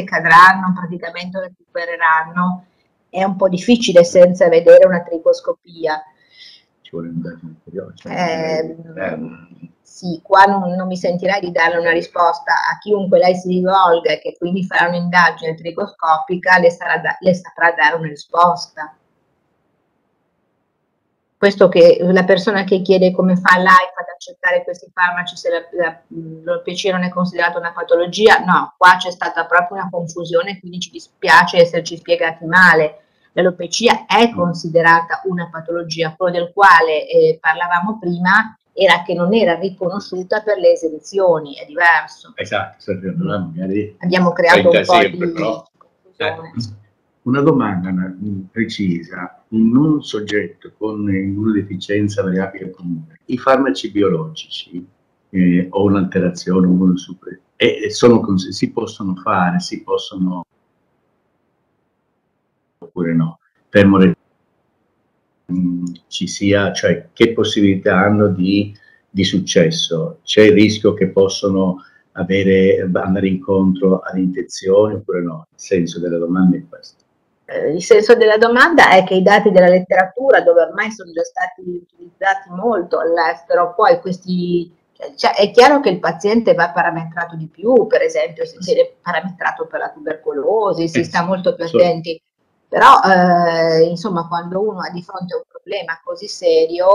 cadranno, praticamente o recupereranno, è un po' difficile senza vedere una tricoscopia. Ci vuole un'indagine ulteriore. Sì, qua non mi sentirei di dare una risposta. A chiunque lei si rivolga e che quindi farà un'indagine tricoscopica le saprà dare una risposta. Questo, che la persona che chiede come fa l'AIFA ad accettare questi farmaci se l'alopecia non è considerata una patologia, no, qua c'è stata proprio una confusione, quindi ci dispiace esserci spiegati male. L'alopecia è considerata una patologia, quello del quale parlavamo prima era che non era riconosciuta per le esenzioni, è diverso. Esatto, magari abbiamo creato un po' di confusione. Una domanda precisa: in un soggetto con immunodeficienza variabile comune, i farmaci biologici o un'alterazione si possono fare, oppure no? Fermo ci sia, cioè che possibilità hanno di successo? C'è il rischio che possono andare incontro ad infezioni oppure no? Il senso della domanda è questo. Il senso della domanda è che i dati della letteratura, dove ormai sono già stati utilizzati molto all'estero, poi cioè è chiaro che il paziente va parametrato di più, per esempio se viene parametrato per la tubercolosi, si sta molto più attenti, però insomma quando uno ha di fronte un problema così serio,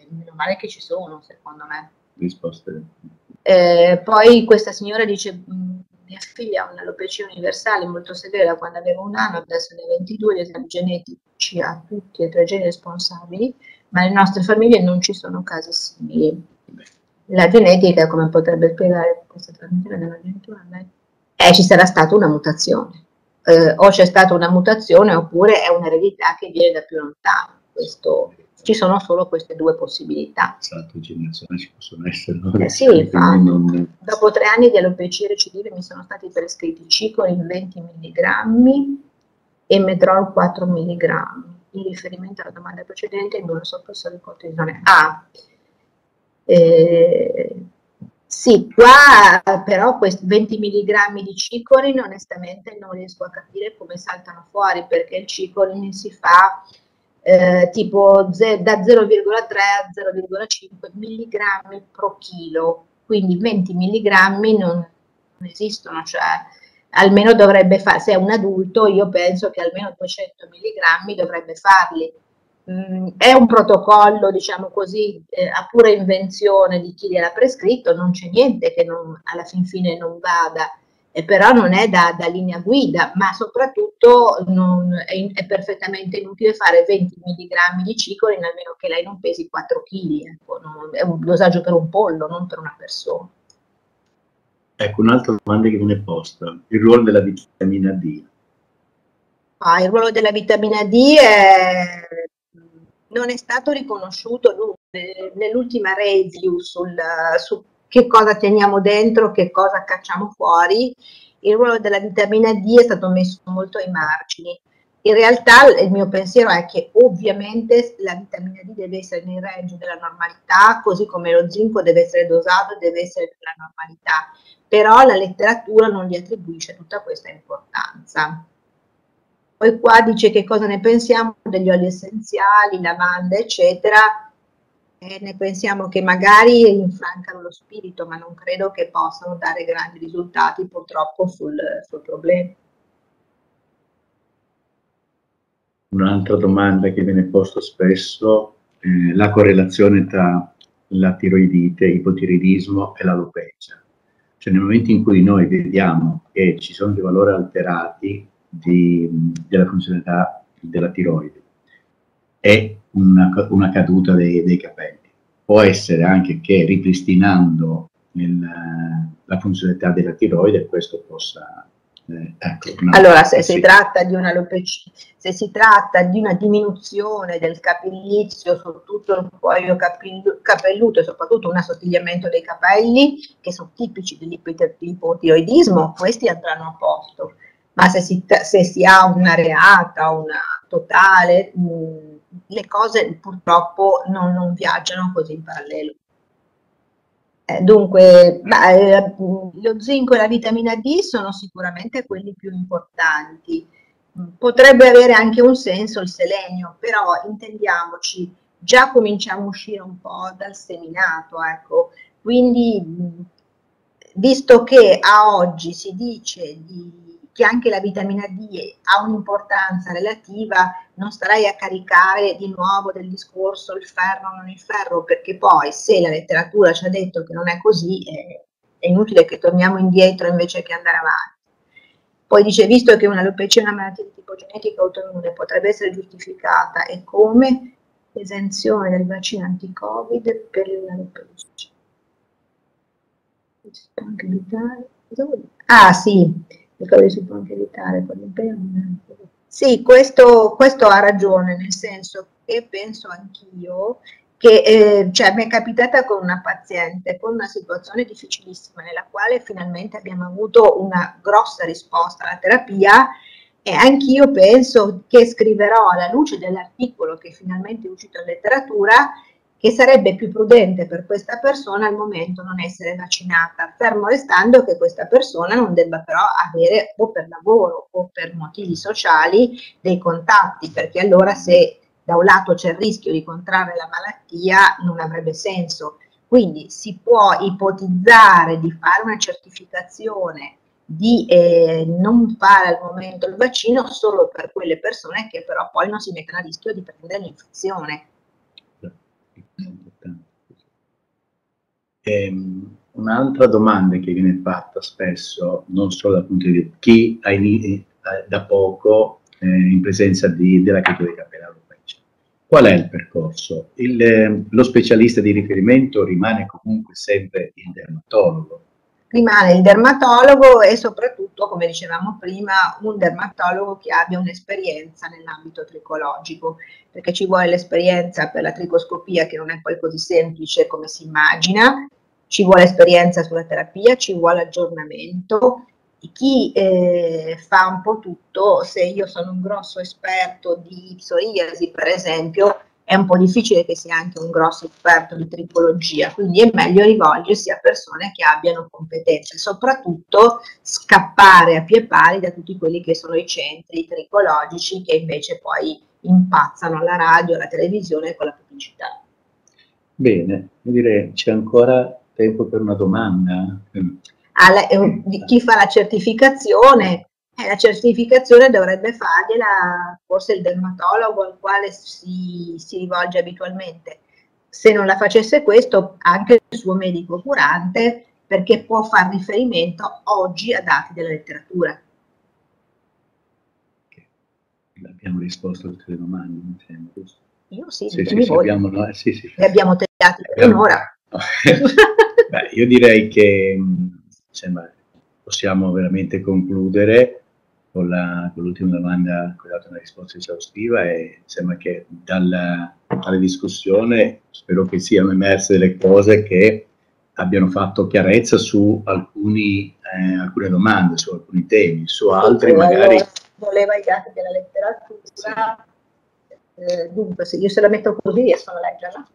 meno male che ci sono, secondo me. Risposte. Poi questa signora dice: mia figlia ha un'alopecia universale molto severa quando aveva 1 anno, adesso ne ha 22, gli esami genetici ha tutti e 3 geni responsabili, ma nelle nostre famiglie non ci sono casi simili. La genetica, come potrebbe spiegare questa trasmissione della genitura, ci sarà stata una mutazione, o c'è stata una mutazione oppure è un'eredità che viene da più lontano. Ci sono solo queste 2 possibilità. Salto generazionale ci possono essere. Sì, infatti. Dopo 3 anni di alopecia recidive mi sono stati prescritti Cicorin 20 mg e Medrol 4 mg. In riferimento alla domanda precedente, il immunosoppressore di cortisone A. Sì, qua però questi 20 mg di Cicorin onestamente non riesco a capire come saltano fuori, perché il Cicorin si fa tipo da 0,3 a 0,5 mg pro chilo, quindi 20 mg non esistono, cioè almeno dovrebbe fare, se è un adulto io penso che almeno 200 mg dovrebbe farli. È un protocollo, diciamo così, a pura invenzione di chi gliel'ha prescritto, non c'è niente che alla fin fine non vada, però non è da linea guida, ma soprattutto è perfettamente inutile fare 20 mg di Cicorin, almeno che lei non pesi 4 kg, ecco, è un dosaggio per un pollo, non per una persona. Ecco, un'altra domanda che viene posta, il ruolo della vitamina D. Il ruolo della vitamina D non è stato riconosciuto nell'ultima review su che cosa teniamo dentro, che cosa cacciamo fuori. Il ruolo della vitamina D è stato messo molto ai margini. In realtà il mio pensiero è che ovviamente la vitamina D deve essere nel range della normalità, così come lo zinco deve essere dosato, deve essere nella normalità, però la letteratura non gli attribuisce tutta questa importanza. Poi qua dice che cosa ne pensiamo degli oli essenziali, lavanda, eccetera. Ne pensiamo che magari infrancano lo spirito, ma non credo che possano dare grandi risultati purtroppo sul problema. Un'altra domanda che viene posta spesso, la correlazione tra la tiroidite, ipotiroidismo e l'alopecia. Cioè nel momento in cui noi vediamo che ci sono dei valori alterati della funzionalità della tiroide e una caduta dei capelli, può essere anche che ripristinando la funzionalità della tiroide questo possa... allora, se si tratta di un'alopecia, se si tratta di una diminuzione del capillizio su tutto il cuoio capelluto e soprattutto un assottigliamento dei capelli, che sono tipici dell'ipotiroidismo, questi andranno a posto. Ma se si ha un'areata, una totale, le cose purtroppo non viaggiano così in parallelo. Dunque, lo zinco e la vitamina D sono sicuramente quelli più importanti. Potrebbe avere anche un senso il selenio, però intendiamoci, già cominciamo a uscire un po' dal seminato, ecco. Quindi, visto che a oggi si dice che anche la vitamina D ha un'importanza relativa, non starei a caricare di nuovo del discorso il ferro o non il ferro, perché poi se la letteratura ci ha detto che non è così, è inutile che torniamo indietro invece che andare avanti. Poi dice, visto che un'alopecia è una malattia di tipo genetico autoimmune, potrebbe essere giustificata, e come esenzione del vaccino anti-Covid per l'alopecia. Si può anche evitare? Ah sì, il Covid si può anche evitare con l'impegno. Sì, questo ha ragione, nel senso che penso anch'io che cioè, mi è capitata con una paziente con una situazione difficilissima nella quale finalmente abbiamo avuto una grossa risposta alla terapia, e anch'io penso che scriverò alla luce dell'articolo che finalmente è uscito in letteratura che sarebbe più prudente per questa persona al momento non essere vaccinata, fermo restando che questa persona non debba però avere o per lavoro o per motivi sociali dei contatti, perché allora se da un lato c'è il rischio di contrarre la malattia non avrebbe senso. Quindi si può ipotizzare di fare una certificazione di non fare al momento il vaccino solo per quelle persone che però poi non si mettono a rischio di prendere l'infezione. Un'altra domanda che viene fatta spesso, non solo dal punto di vista chi ha da poco in presenza della catodica penale, qual è il percorso? Lo specialista di riferimento rimane comunque sempre il dermatologo. Rimane il dermatologo e soprattutto, come dicevamo prima, un dermatologo che abbia un'esperienza nell'ambito tricologico, perché ci vuole l'esperienza per la tricoscopia, che non è poi così semplice come si immagina, ci vuole esperienza sulla terapia, ci vuole aggiornamento. Chi fa un po' tutto, se io sono un grosso esperto di psoriasi, per esempio, è un po' difficile che sia anche un grosso esperto di tricologia, quindi è meglio rivolgersi a persone che abbiano competenze, soprattutto scappare a pie pari da tutti quelli che sono i centri tricologici che invece poi impazzano alla radio, alla televisione con la pubblicità. Bene, direi c'è ancora tempo per una domanda. Di chi fa la certificazione dovrebbe fargliela forse il dermatologo al quale si rivolge abitualmente. Se non la facesse questo, anche il suo medico curante, perché può far riferimento oggi a dati della letteratura. Abbiamo risposto a tutte le domande, mi sembra. Io sì, sì, abbiamo, no? Sì. Le abbiamo tagliate per un'ora. Beh, io direi che insomma, possiamo veramente concludere con l'ultima domanda, che ha dato una risposta esaustiva, e sembra che dalla discussione spero che siano emerse delle cose che abbiano fatto chiarezza su alcune domande, su alcuni temi, su altri magari... Allora, voleva i dati della letteratura, dunque se io se la metto così riesco a leggerla.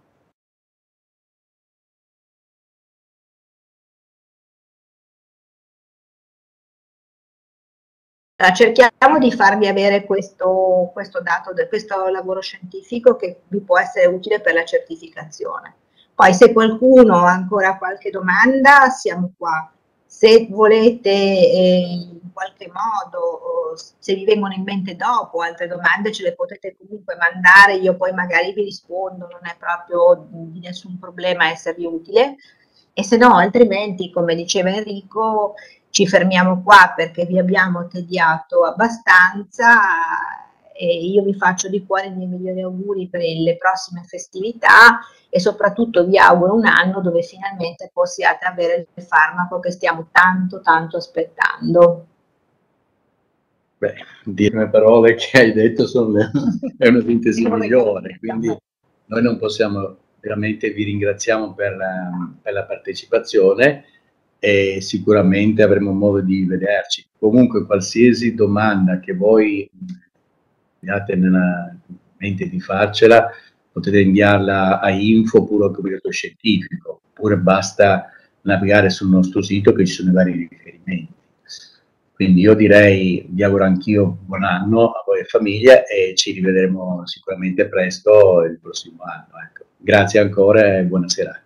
Cerchiamo di farvi avere questo dato, questo lavoro scientifico che vi può essere utile per la certificazione. Poi se qualcuno ha ancora qualche domanda siamo qua. Se volete in qualche modo, se vi vengono in mente dopo altre domande, ce le potete comunque mandare, io poi magari vi rispondo, non è proprio di nessun problema esservi utile. E se no, altrimenti, come diceva Enrico, ci fermiamo qua perché vi abbiamo tediato abbastanza e io vi faccio di cuore i miei migliori auguri per le prossime festività e soprattutto vi auguro un anno dove finalmente possiate avere il farmaco che stiamo tanto aspettando. Beh, dire le parole che hai detto è una sintesi migliore, quindi noi non possiamo, veramente vi ringraziamo per la partecipazione e sicuramente avremo modo di vederci. Comunque qualsiasi domanda che voi abbiate nella mente di farcela, potete inviarla a info oppure al comitato scientifico, oppure basta navigare sul nostro sito che ci sono i vari riferimenti. Quindi io direi, vi auguro anch'io buon anno a voi e famiglia e ci rivedremo sicuramente presto il prossimo anno. Ecco. Grazie ancora e buona serata.